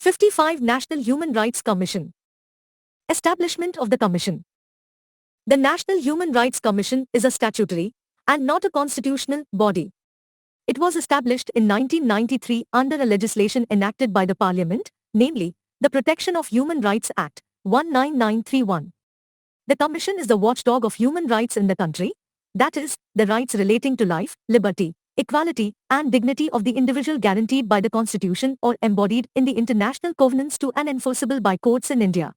55 National Human Rights Commission. Establishment of the Commission. The National Human Rights Commission is a statutory, and not a constitutional, body. It was established in 1993 under a legislation enacted by the Parliament, namely, the Protection of Human Rights Act, 19931. The Commission is the watchdog of human rights in the country, that is, the rights relating to life, liberty, equality, and dignity of the individual guaranteed by the Constitution or embodied in the international covenants to and enforceable by courts in India.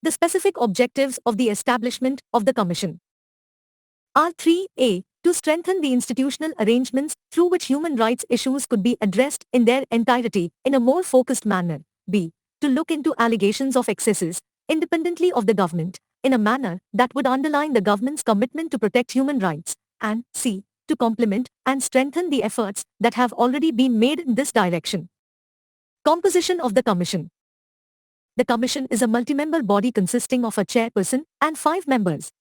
The specific objectives of the establishment of the Commission are 3a. To strengthen the institutional arrangements through which human rights issues could be addressed in their entirety in a more focused manner. b. To look into allegations of excesses, independently of the government, in a manner that would underline the government's commitment to protect human rights, and c. To complement and strengthen the efforts that have already been made in this direction. Composition of the Commission. The Commission is a multi-member body consisting of a chairperson and 5 members.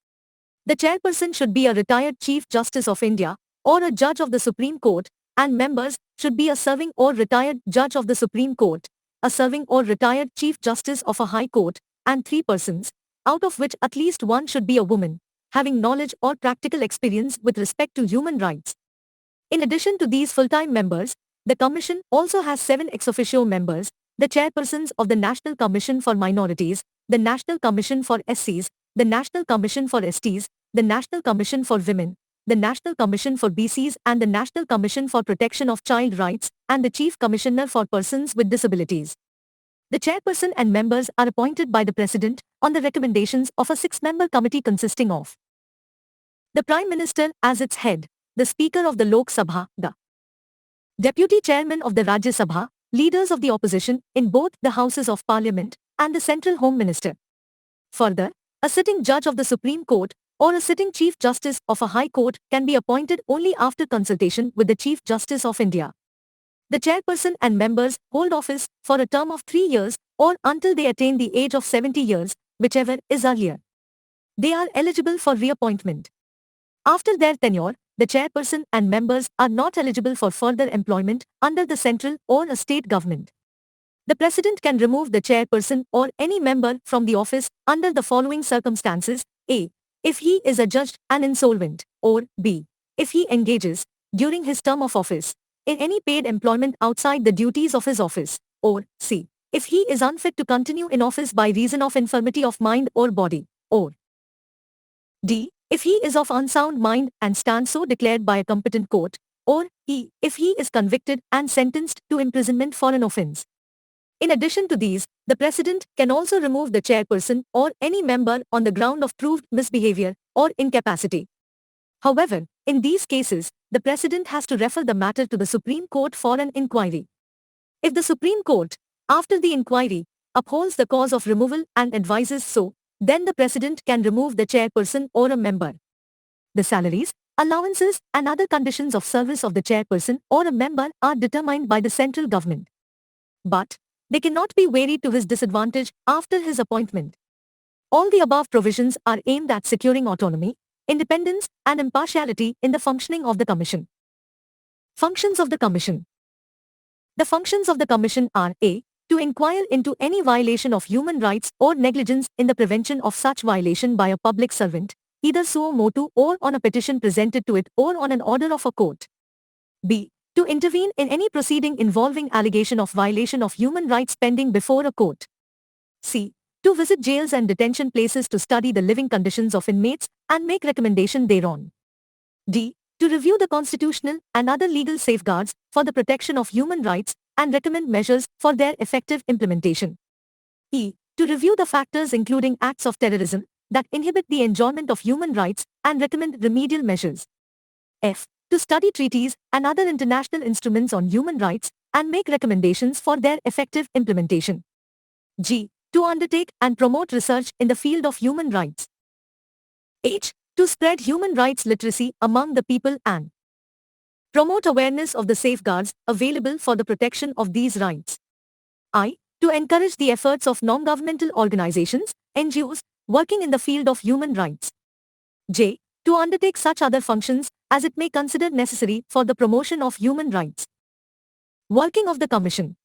The chairperson should be a retired Chief Justice of India, or a judge of the Supreme Court, and members should be a serving or retired judge of the Supreme Court, a serving or retired Chief Justice of a High Court, and 3 persons, out of which at least one should be a woman, having knowledge or practical experience with respect to human rights. In addition to these full-time members, the Commission also has 7 ex officio members, the chairpersons of the National Commission for Minorities, the National Commission for SCs, the National Commission for STs, the National Commission for Women, the National Commission for BCs and the National Commission for Protection of Child Rights, and the Chief Commissioner for Persons with Disabilities. The chairperson and members are appointed by the President on the recommendations of a 6-member committee consisting of the Prime Minister as its head, the Speaker of the Lok Sabha, the Deputy Chairman of the Rajya Sabha, leaders of the opposition in both the Houses of Parliament, and the Central Home Minister. Further, a sitting judge of the Supreme Court or a sitting Chief Justice of a High Court can be appointed only after consultation with the Chief Justice of India. The chairperson and members hold office for a term of 3 years or until they attain the age of 70 years, whichever is earlier. They are eligible for reappointment. After their tenure, the chairperson and members are not eligible for further employment under the central or a state government. The President can remove the chairperson or any member from the office under the following circumstances: a. If he is adjudged an insolvent, or b. If he engages, during his term of office, in any paid employment outside the duties of his office, or c. If he is unfit to continue in office by reason of infirmity of mind or body, or d. If he is of unsound mind and stands so declared by a competent court, or e. If he is convicted and sentenced to imprisonment for an offence. In addition to these, the President can also remove the chairperson or any member on the ground of proved misbehavior or incapacity. However, in these cases, the President has to refer the matter to the Supreme Court for an inquiry. If the Supreme Court, after the inquiry, upholds the cause of removal and advises so, then the President can remove the chairperson or a member. The salaries, allowances, and other conditions of service of the chairperson or a member are determined by the central government. But they cannot be varied to his disadvantage after his appointment. All the above provisions are aimed at securing autonomy, independence, and impartiality in the functioning of the Commission. Functions of the Commission. The functions of the Commission are a. To inquire into any violation of human rights or negligence in the prevention of such violation by a public servant, either suo motu or on a petition presented to it or on an order of a court. b. To intervene in any proceeding involving allegation of violation of human rights pending before a court. c. To visit jails and detention places to study the living conditions of inmates and make recommendation thereon. d. To review the constitutional and other legal safeguards for the protection of human rights and recommend measures for their effective implementation. e. To review the factors including acts of terrorism that inhibit the enjoyment of human rights and recommend remedial measures. f. To study treaties and other international instruments on human rights and make recommendations for their effective implementation. g. To undertake and promote research in the field of human rights. h. To spread human rights literacy among the people and promote awareness of the safeguards available for the protection of these rights. I. To encourage the efforts of non-governmental organizations, NGOs, working in the field of human rights. j. To undertake such other functions as it may consider necessary for the promotion of human rights. Working of the Commission.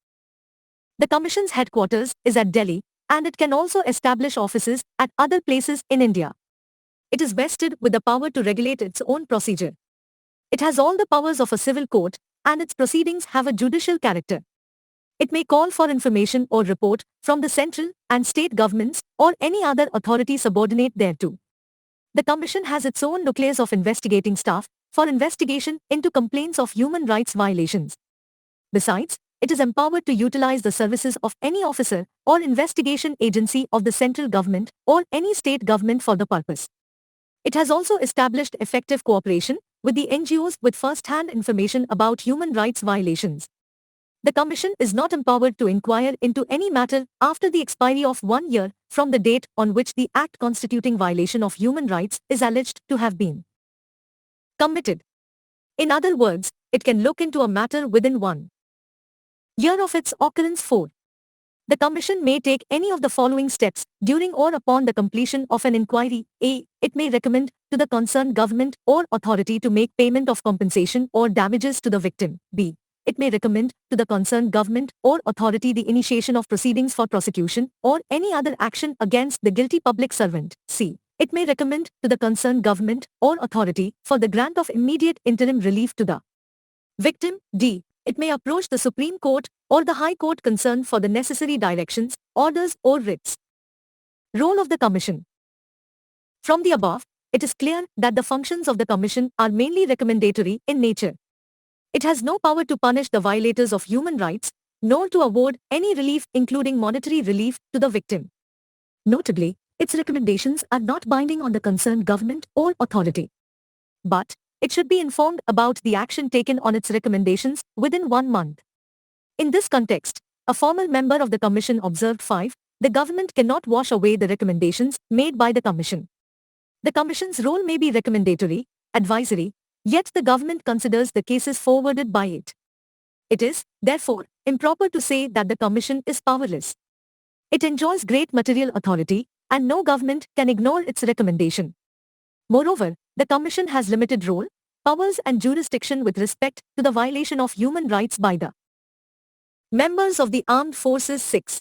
The Commission's headquarters is at Delhi, and it can also establish offices at other places in India. It is vested with the power to regulate its own procedure. It has all the powers of a civil court, and its proceedings have a judicial character. It may call for information or report from the central and state governments or any other authority subordinate thereto. The Commission has its own nucleus of investigating staff for investigation into complaints of human rights violations. Besides, it is empowered to utilize the services of any officer or investigation agency of the central government or any state government for the purpose. It has also established effective cooperation with the NGOs with first-hand information about human rights violations. The Commission is not empowered to inquire into any matter after the expiry of 1 year from the date on which the act constituting violation of human rights is alleged to have been committed. In other words, it can look into a matter within 1 year of its occurrence. 4. The Commission may take any of the following steps during or upon the completion of an inquiry. A. It may recommend to the concerned government or authority to make payment of compensation or damages to the victim. B. It may recommend to the concerned government or authority the initiation of proceedings for prosecution or any other action against the guilty public servant. C. It may recommend to the concerned government or authority for the grant of immediate interim relief to the victim. D. It may approach the Supreme Court or the High Court concerned for the necessary directions, orders or writs. Role of the Commission. From the above, it is clear that the functions of the Commission are mainly recommendatory in nature. It has no power to punish the violators of human rights, nor to award any relief including monetary relief to the victim. Notably, its recommendations are not binding on the concerned government or authority. But, it should be informed about the action taken on its recommendations within 1 month. In this context, a former member of the Commission observed 5. The government cannot wash away the recommendations made by the Commission. The Commission's role may be recommendatory, advisory, yet the government considers the cases forwarded by it. It is, therefore, improper to say that the Commission is powerless. It enjoys great material authority, and no government can ignore its recommendation. Moreover, the Commission has limited role, powers and jurisdiction with respect to the violation of human rights by the members of the armed forces. 6.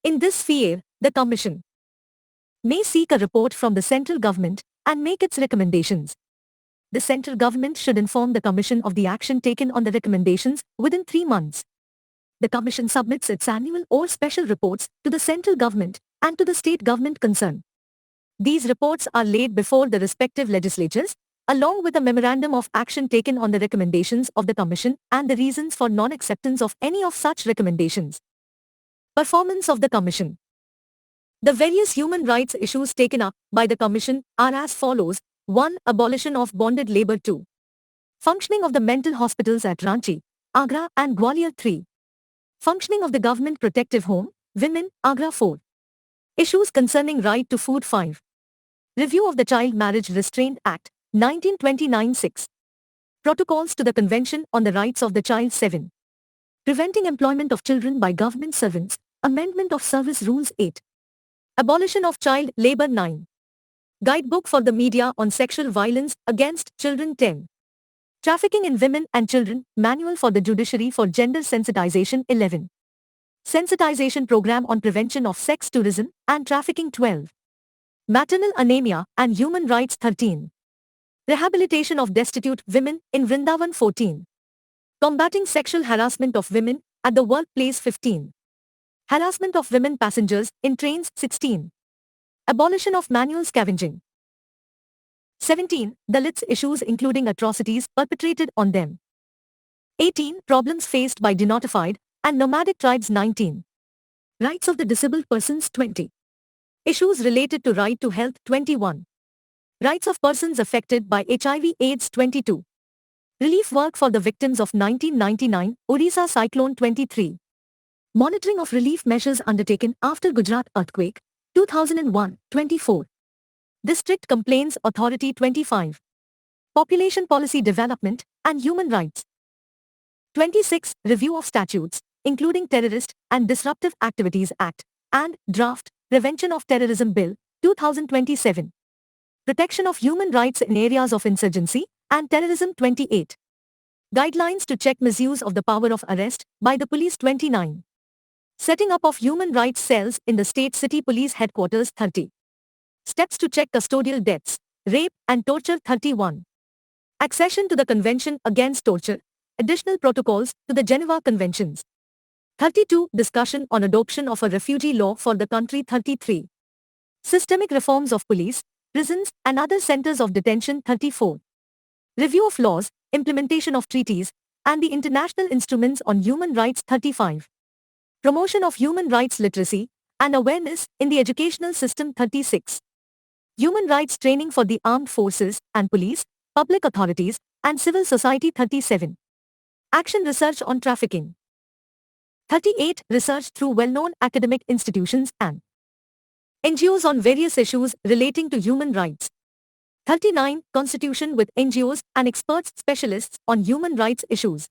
In this sphere, the Commission may seek a report from the central government and make its recommendations. The central government should inform the Commission of the action taken on the recommendations within 3 months. The Commission submits its annual or special reports to the central government and to the state government concerned. These reports are laid before the respective legislatures, along with a memorandum of action taken on the recommendations of the Commission and the reasons for non-acceptance of any of such recommendations. Performance of the Commission. The various human rights issues taken up by the Commission are as follows. 1. Abolition of bonded labor. 2. Functioning of the mental hospitals at Ranchi, Agra and Gwalior. 3. Functioning of the Government Protective Home, Women, Agra. 4. Issues concerning right to food. 5. Review of the Child Marriage Restraint Act, 1929. 6. Protocols to the Convention on the Rights of the Child. 7. Preventing employment of children by government servants, Amendment of Service Rules. 8. Abolition of child labor. 9. Guidebook for the media on sexual violence against children. 10. Trafficking in women and children, Manual for the Judiciary for Gender Sensitization. 11. Sensitization Program on Prevention of Sex Tourism and Trafficking. 12. Maternal Anemia and Human Rights. 13. Rehabilitation of Destitute Women in Vrindavan. 14. Combating Sexual Harassment of Women at the Workplace. 15. Harassment of Women Passengers in Trains. 16. Abolition of manual scavenging. 17. Dalits issues including atrocities perpetrated on them. 18. Problems faced by denotified and nomadic tribes. 19. Rights of the disabled persons. 20. Issues related to right to health. 21. Rights of persons affected by HIV/AIDS. 22. Relief work for the victims of 1999 Odisha cyclone. 23. Monitoring of relief measures undertaken after Gujarat earthquake, 2001. 24. District Complaints Authority. 25. Population Policy Development and Human Rights. 26. Review of statutes, including Terrorist and Disruptive Activities Act, and Draft, Prevention of Terrorism Bill, 2027. Protection of Human Rights in Areas of Insurgency and Terrorism. 28. Guidelines to check misuse of the power of arrest by the police. 29. Setting up of human rights cells in the state city police headquarters 30. Steps to check custodial deaths, rape and torture 31. Accession to the Convention Against Torture, additional protocols to the Geneva Conventions. 32. Discussion on adoption of a refugee law for the country 33. Systemic reforms of police, prisons and other centers of detention 34. Review of laws, implementation of treaties, and the international instruments on human rights 35. Promotion of human rights literacy and awareness in the educational system 36. Human rights training for the armed forces and police, public authorities, and civil society 37. Action research on trafficking. 38. Research through well-known academic institutions and NGOs on various issues relating to human rights. 39. Constitution with NGOs and experts specialists on human rights issues.